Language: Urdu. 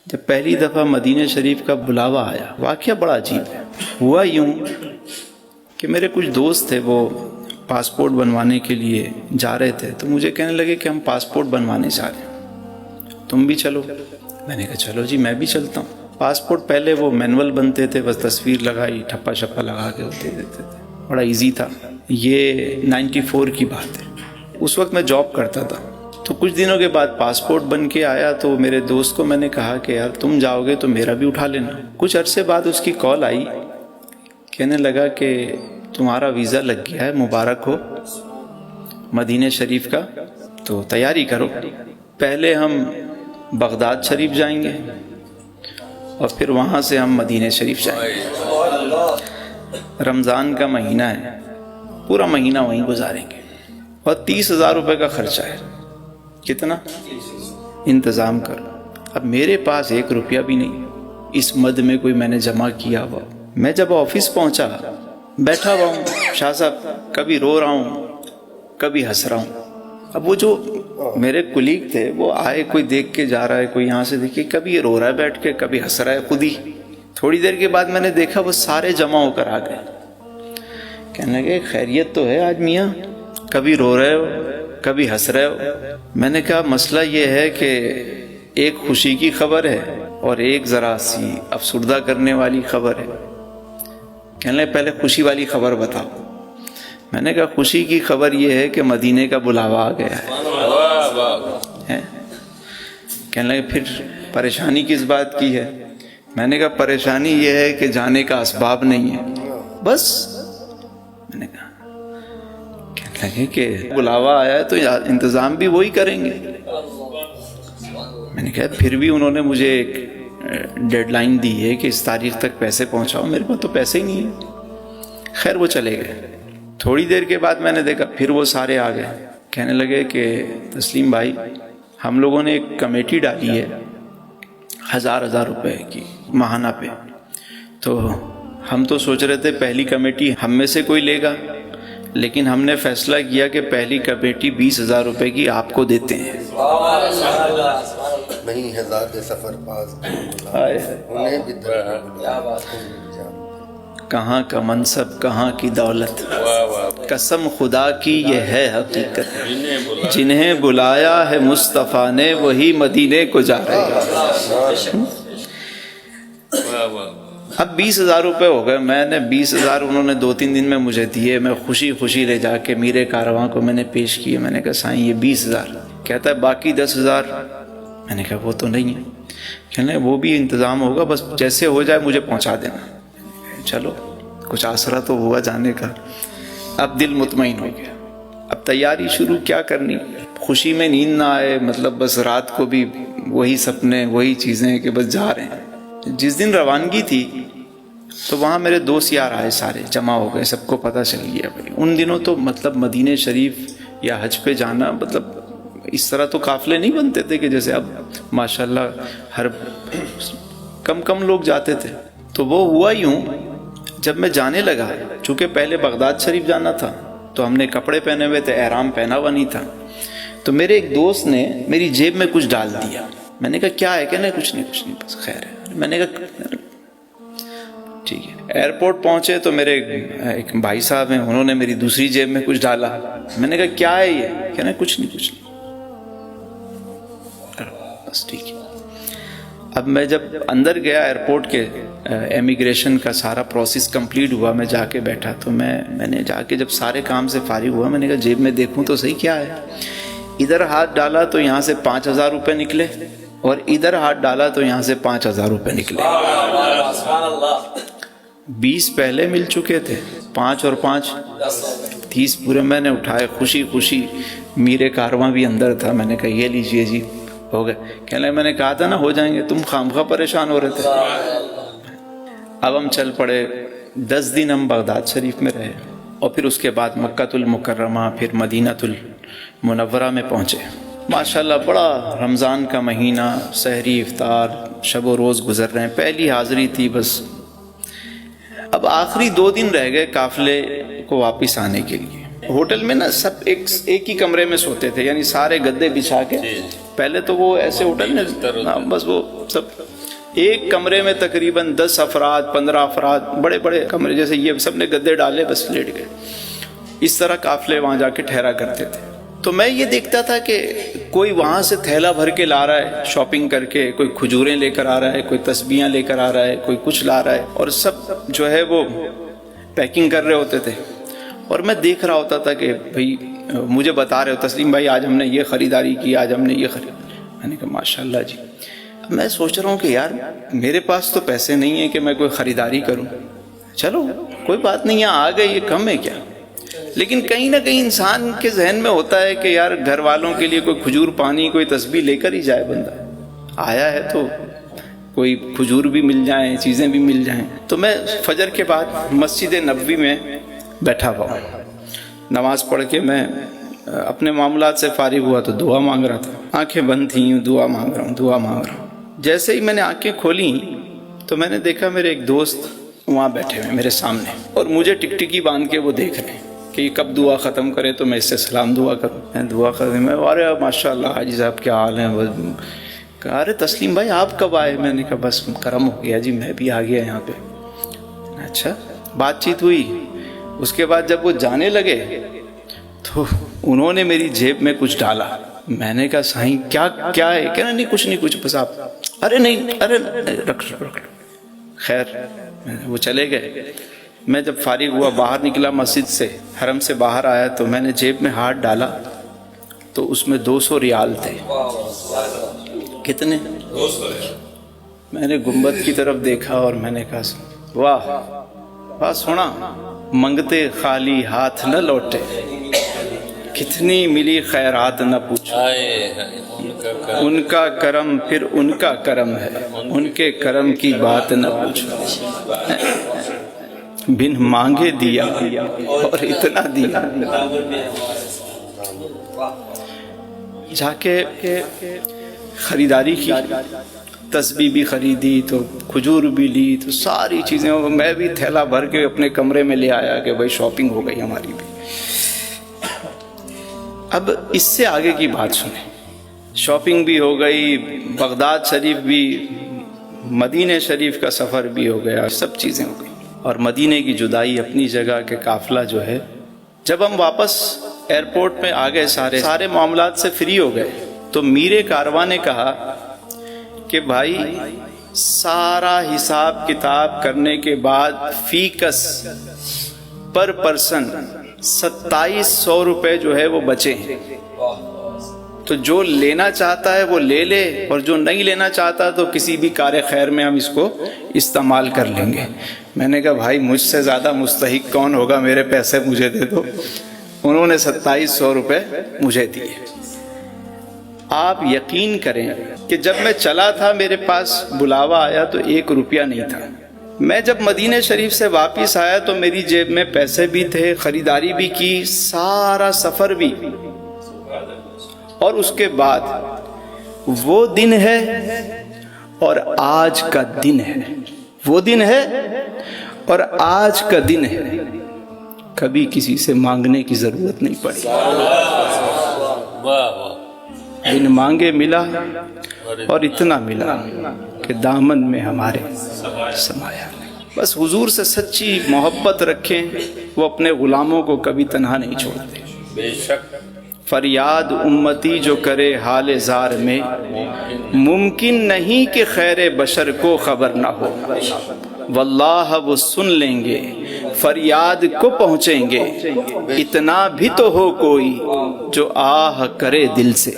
جب پہلی دفعہ مدینہ شریف کا بلاوا آیا، واقعہ بڑا عجیب ہے۔ ہوا یوں کہ میرے کچھ دوست تھے، وہ پاسپورٹ بنوانے کے لیے جا رہے تھے، تو مجھے کہنے لگے کہ ہم پاسپورٹ بنوانے جا رہے ہیں، تم بھی چلو۔ میں نے کہا چلو جی، میں بھی چلتا ہوں۔ پاسپورٹ پہلے وہ مینول بنتے تھے، بس تصویر لگائی، ٹھپا چھپا لگا کے ہوتے دیتے تھے، بڑا ایزی تھا۔ یہ 94 کی بات ہے، اس وقت میں جاب کرتا تھا۔ تو کچھ دنوں کے بعد پاسپورٹ بن کے آیا، تو میرے دوست کو میں نے کہا کہ یار تم جاؤ گے تو میرا بھی اٹھا لینا۔ کچھ عرصے بعد اس کی کال آئی، کہنے لگا کہ تمہارا ویزا لگ گیا ہے، مبارک ہو، مدینہ شریف کا، تو تیاری کرو۔ پہلے ہم بغداد شریف جائیں گے اور پھر وہاں سے ہم مدینہ شریف جائیں گے۔ رمضان کا مہینہ ہے، پورا مہینہ وہیں گزاریں گے، اور 30,000 روپے کا خرچہ ہے۔ کتنا؟ انتظام کرو۔ اب میرے پاس 1 روپیہ بھی نہیں، اس مد میں کوئی میں نے جمع کیا ہوا۔ میں جب آفس پہنچا، بیٹھا ہوا ہوں، شاہ صاحب کبھی رو رہا ہوں، کبھی ہنس رہا ہوں۔ اب وہ جو میرے کلیگ تھے، وہ آئے، کوئی دیکھ کے جا رہا ہے، کوئی یہاں سے دیکھے، کبھی یہ رو رہا ہے بیٹھ کے، کبھی ہنس رہا ہے خود ہی۔ تھوڑی دیر کے بعد میں نے دیکھا وہ سارے جمع ہو کر آ گئے، کہنے لگے خیریت تو ہے آج میاں، کبھی رو رہے ہو کبھی ہنس رہے ہو۔ میں نے کہا مسئلہ یہ ہے کہ ایک خوشی کی خبر ہے اور ایک ذرا سی افسردہ کرنے والی خبر ہے۔ کہنے لگے پہلے خوشی والی خبر بتاؤ۔ میں نے کہا خوشی کی خبر یہ ہے کہ مدینے کا بلاوا آ گیا ہے۔ کہنے لگے پھر پریشانی کس بات کی ہے؟ میں نے کہا پریشانی یہ ہے کہ جانے کا اسباب نہیں ہے، بس۔ میں نے کہا، کہنے لگے کہ بلاوا آیا ہے تو انتظام بھی وہی کریں گے۔ میں نے کہا پھر بھی انہوں نے مجھے ایک ڈیڈ لائن دی ہے کہ اس تاریخ تک پیسے پہنچاؤ، میرے پاس تو پیسے ہی نہیں ہیں۔ خیر وہ چلے گئے۔ تھوڑی دیر کے بعد میں نے دیکھا پھر وہ سارے آ گئے، کہنے لگے کہ تسلیم بھائی، ہم لوگوں نے ایک کمیٹی ڈالی ہے 1000 روپے کی ماہانہ پہ، تو ہم تو سوچ رہے تھے پہلی کمیٹی ہم میں سے کوئی لے گا، لیکن ہم نے فیصلہ کیا کہ پہلی کمیٹی 20,000 روپے کی آپ کو دیتے ہیں۔ نہیں ہزار سفر پاس کہاں کا منصب کہاں کی دولت، قسم خدا کی یہ ہے حقیقت، جنہیں بلایا ہے مصطفیٰ نے وہی مدینے کو جا رہے ہیں۔ اب 20,000 روپے ہو گئے، میں نے 20,000 انہوں نے 2-3 دن میں مجھے دیے، میں خوشی خوشی لے جا کے میرے کارواں کو میں نے پیش کیے۔ میں نے کہا سائیں یہ 20,000، کہتا ہے باقی 10,000۔ میں نے کہا وہ تو نہیں ہے، کہنے وہ بھی انتظام ہوگا، بس جیسے ہو جائے مجھے پہنچا دینا۔ چلو کچھ آسرا تو ہوا جانے کا۔ اب دل مطمئن ہو گیا، اب تیاری شروع کیا کرنی، خوشی میں نیند نہ آئے، مطلب بس رات کو بھی وہی سپنے وہی چیزیں کہ بس جا رہے ہیں۔ جس دن روانگی تھی تو وہاں میرے دوست یار آئے، سارے جمع ہو گئے، سب کو پتہ چل گیا بھائی۔ ان دنوں تو مطلب مدینہ شریف یا حج پہ جانا مطلب اس طرح تو قافلے نہیں بنتے تھے کہ جیسے اب ماشاءاللہ ہر کم لوگ جاتے تھے۔ تو وہ ہوا یوں، جب میں جانے لگا، چونکہ پہلے بغداد شریف جانا تھا تو ہم نے کپڑے پہنے ہوئے تھے، احرام پہنا ہوا نہیں تھا، تو میرے ایک دوست نے میری جیب میں کچھ ڈال دیا۔ میں نے کہا کیا ہے؟ کہنے کچھ نہیں بس خیر ہے۔ میں نے کہا ٹھیک ہے۔ ایئرپورٹ پہنچے تو میرے ایک بھائی صاحب ہیں، انہوں نے میری دوسری جیب میں کچھ ڈالا۔ میں نے کہا کیا ہے یہ؟ کہنے کچھ نہیں بس ٹھیک ہے۔ اب میں جب اندر گیا ایئرپورٹ کے، امیگریشن کا سارا پروسیس کمپلیٹ ہوا، میں جا کے بیٹھا، تو میں نے جا کے جب سارے کام سے فارغ ہوا، میں نے کہا جیب میں دیکھوں تو صحیح کیا ہے۔ ادھر ہاتھ ڈالا تو یہاں سے 5,000 روپے نکلے، اور ادھر ہاتھ ڈالا تو یہاں سے 5,000 روپے نکلے۔ 20 پہلے مل چکے تھے، 5 اور 5 30 پورے میں نے اٹھائے، خوشی خوشی۔ میرے کارواں بھی اندر تھا، میں نے کہا یہ لیجئے جی، ہو گئے۔ کہنے لگے میں نے کہا تھا نا ہو جائیں گے، تم خامخواہ پریشان ہو رہے تھے۔ اب ہم چل پڑے، 10 دن ہم بغداد شریف میں رہے، اور پھر اس کے بعد مکہ المکرمہ، پھر مدینہ المنورہ میں پہنچے۔ ماشاءاللہ بڑا رمضان کا مہینہ، سحری افطار، شب و روز گزر رہے ہیں، پہلی حاضری تھی بس۔ اب آخری 2 دن رہ گئے قافلے کو واپس آنے کے لیے۔ ہوٹل میں نا سب ایک ہی کمرے میں سوتے تھے، یعنی سارے گدے بچھا کے۔ پہلے تو وہ ایسے ہوٹل میں بس وہ سب ایک کمرے میں تقریباً 10 افراد 15 افراد، بڑے بڑے کمرے، جیسے یہ سب نے گدے ڈالے بس لیٹ گئے، اس طرح قافلے وہاں جا کے ٹھہرا کرتے تھے۔ تو میں یہ دیکھتا تھا کہ کوئی وہاں سے تھیلا بھر کے لا رہا ہے شاپنگ کر کے، کوئی کھجوریں لے کر آ رہا ہے، کوئی تسبیحاں لے کر آ رہا ہے، کوئی کچھ لا رہا ہے، اور سب جو ہے وہ پیکنگ کر رہے ہوتے تھے، اور میں دیکھ رہا ہوتا تھا کہ بھئی مجھے بتا رہے ہو تسلیم بھائی آج ہم نے یہ خریداری کی، آج ہم نے یہ خرید۔ میں نے کہا ماشاءاللہ جی۔ میں سوچ رہا ہوں کہ یار میرے پاس تو پیسے نہیں ہیں کہ میں کوئی خریداری کروں، چلو کوئی بات نہیں، یہاں آ گئے یہ کم ہے کیا۔ لیکن کہیں نہ کہیں انسان کے ذہن میں ہوتا ہے کہ یار گھر والوں کے لیے کوئی کھجور پانی کوئی تسبیح لے کر ہی جائے، بندہ آیا ہے تو کوئی کھجور بھی مل جائیں، چیزیں بھی مل جائیں۔ تو میں فجر کے بعد مسجد نبوی میں بیٹھا ہوا ہوں، نماز پڑھ کے میں اپنے معاملات سے فارغ ہوا تو دعا مانگ رہا تھا، آنکھیں بند تھیں، دعا مانگ رہا ہوں۔ جیسے ہی میں نے آنکھیں کھولیں تو میں نے دیکھا میرے ایک دوست وہاں بیٹھے ہوئے میرے سامنے، اور مجھے ٹکٹکی باندھ کے وہ دیکھ رہے ہیں کہ یہ کب دعا ختم کرے تو میں اس سے سلام دعا کروں۔ میں دعا کروں، میں ارے ماشاء اللہ حاجی صاحب کیا حال ہیں؟ کہا ارے تسلیم بھائی آپ کب آئے؟ میں نے کہا بس کرم ہو گیا جی، میں بھی آ گیا یہاں پہ۔ اچھا، بات چیت ہوئی۔ اس کے بعد جب وہ جانے لگے تو انہوں نے میری جیب میں کچھ ڈالا۔ میں نے کہا سائیں کیا ہے؟ کہنا نہیں کچھ بس آپ، ارے نہیں رکھ لو۔ خیر وہ چلے گئے۔ میں جب فارغ ہوا باہر نکلا مسجد سے، حرم سے باہر آیا تو میں نے جیب میں ہاتھ ڈالا تو اس میں 200 ریال تھے۔ کتنے؟ 200 ریال۔ میں نے گنبد کی طرف دیکھا اور میں نے کہا واہ بات سونا، منگتے خالی ہاتھ نہ لوٹے، کتنی ملی خیرات نہ پوچھو، ان کا کرم پھر ان کا کرم ہے، ان کے کرم کی بات نہ پوچھو، بن مانگے دیا اور اتنا دیا۔ جا کے خریداری کی، تسبیح بھی خریدی تو کھجور بھی لی تو ساری چیزیں، میں بھی تھیلا بھر کے اپنے کمرے میں لے آیا کہ بھائی شاپنگ ہو گئی ہماری بھی۔ اب اس سے آگے کی بات سنیں، شاپنگ بھی ہو گئی، بغداد شریف بھی، مدینہ شریف کا سفر بھی ہو گیا، سب چیزیں ہو گئی، اور مدینہ کی جدائی اپنی جگہ کے قافلہ جو ہے، جب ہم واپس ایئرپورٹ میں آ گئے، سارے معاملات سے فری ہو گئے، تو میر کارواں نے کہا کہ بھائی سارا حساب کتاب کرنے کے بعد فی کس پر پرسن 2700 روپے جو ہے وہ بچے ہیں، تو جو لینا چاہتا ہے وہ لے لے، اور جو نہیں لینا چاہتا تو کسی بھی کار خیر میں ہم اس کو استعمال کر لیں گے۔ میں نے کہا بھائی مجھ سے زیادہ مستحق کون ہوگا، میرے پیسے مجھے دے دو۔ انہوں نے 2700 روپے مجھے دیے۔ آپ یقین کریں کہ جب میں چلا تھا میرے پاس بلاوا آیا تو 1 روپیہ نہیں تھا۔ میں جب مدینہ شریف سے واپس آیا تو میری جیب میں پیسے بھی تھے، خریداری بھی کی، سارا سفر بھی، اور اس کے بعد وہ دن ہے اور آج کا دن ہے، وہ دن ہے اور آج کا دن ہے، کبھی کسی سے مانگنے کی ضرورت نہیں پڑی۔ بن مانگے ملا اور اتنا ملا کہ دامن میں ہمارے سمایا نہیں۔ بس حضور سے سچی محبت رکھیں، وہ اپنے غلاموں کو کبھی تنہا نہیں چھوڑتے۔ بے شک فریاد امتی جو کرے حال زار میں، ممکن نہیں کہ خیر بشر کو خبر نہ ہو، واللہ وہ سن لیں گے، فریاد کو پہنچیں گے، اتنا بھی تو ہو کوئی جو آہ کرے دل سے۔